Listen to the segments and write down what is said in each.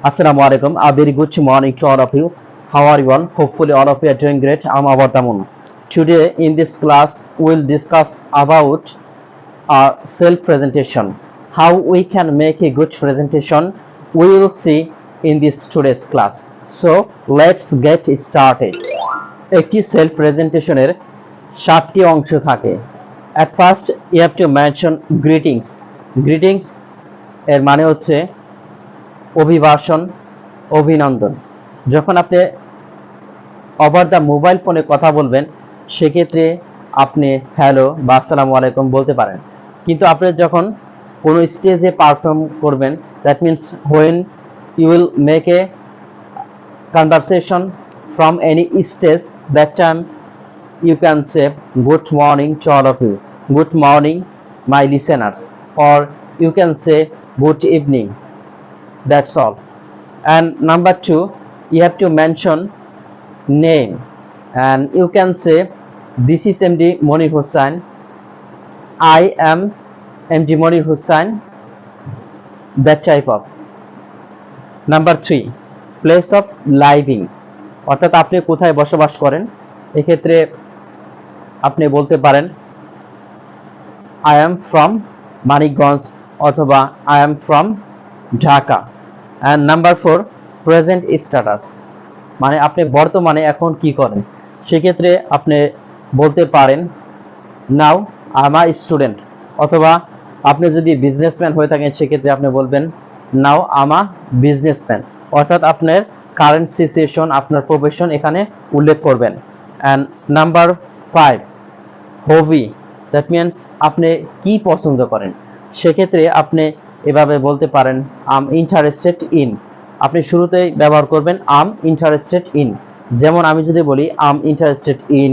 Assalamu alaikum. A very good morning to all of you. How are you all? Hopefully all of you are doing great. I'm Abar Tamun. Today in this class we'll discuss about self presentation. How we can make a good presentation we will see in this today's class. So let's get started. একটি self প্রেজেন্টেশনের 7টি অংশ থাকে। At first you have to mention greetings. Greetings এর মানে হচ্ছে অভিভাষণ, অভিনন্দন। যখন আপনি over the mobile ফোনে কথা বলবেন সেক্ষেত্রে আপনি হ্যালো বা আসসালামু আলাইকুম বলতে পারেন, কিন্তু আপনি যখন কোনো স্টেজে পারফর্ম করবেন, that means when you will make a conversation from any stage, that time you can say good morning to all of you, good morning my listeners, or you can say good evening. That's all. And number 2, you have to mention name, and you can say this is MD Monir Hussain, I am MD Monir Hussain, that type of. Number 3, place of living, অর্থাৎ আপনি কোথায় বসবাস করেন। এক্ষেত্রে আপনি বলতে পারেন I am from Manikganj অথবা I am from Dhaka. And number 4, present status, মানে আপনি বর্তমানে এখন কি করেন। সেক্ষেত্রে আপনি বলতে পারেন now I am a student, অথবা আপনি যদি বিজনেসম্যান হয়ে থাকেন সেক্ষেত্রে আপনি বলবেন now I am a businessman, অর্থাৎ আপনার কারেন্ট সিচুয়েশন, আপনার প্রফেশন এখানে উল্লেখ করবেন। And number 5, hobby, that means আপনি কি পছন্দ করেন। সেক্ষেত্রে আপনি এভাবে বলতে পারেন আম ইন্টারেস্টেড ইন, আপনি শুরুতেই ব্যবহার করবেন আম ইন্টারেস্টেড ইন। যেমন আমি যদি বলি am interested in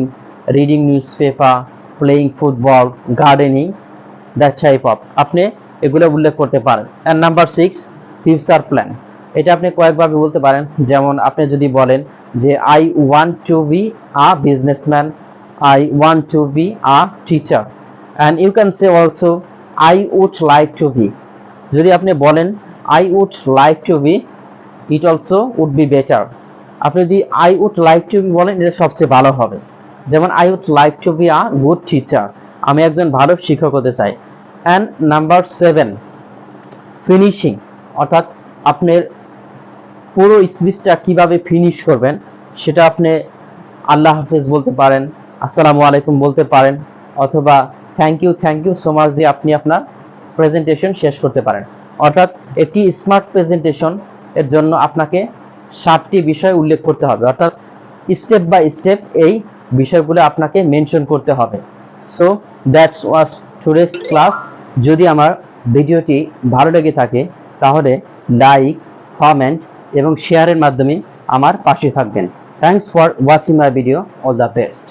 reading newspaper, playing football, gardening, that type of, আপনি এগুলো উল্লেখ করতে পারেন। অ্যান্ড নাম্বার 6, ফিউচার প্ল্যান, এটা আপনি কয়েকভাবে বলতে পারেন। যেমন আপনি যদি বলেন যে I want to be a businessman, I want to be a teacher, and you can say also I would like to be. যদি আপনি বলেন I would like to be, it also would be better. আপনি যদি I would like to be বলেন এটা সবচেয়ে ভালো হবে। যেমন I would like to be a good teacher, আমি একজন ভালো শিক্ষক হতে চাই। অ্যান্ড নাম্বার 7, ফিনিশিং, অর্থাৎ আপনার পুরো স্পিচটা কিভাবে ফিনিশ করবেন সেটা আপনি আল্লাহ হাফেজ বলতে পারেন, আসসালামু আলাইকুম বলতে পারেন, অথবা থ্যাংক ইউ সো মাচ দিয়ে আপনি আপনার প্রেজেন্টেশন শেষ করতে পারেন। অর্থাৎ একটি স্মার্ট প্রেজেন্টেশন এর জন্য আপনাকে 7টি বিষয় উল্লেখ করতে হবে, অর্থাৎ স্টেপ বাই স্টেপ এই বিষয়গুলো আপনাকে মেনশন করতে হবে। So that's was today's class. যদি আমার ভিডিওটি ভালো লেগে থাকে তাহলে লাইক, কমেন্ট এবং শেয়ারের মাধ্যমে আমার পাশে থাকবেন। Thanks for watching my video. All the best.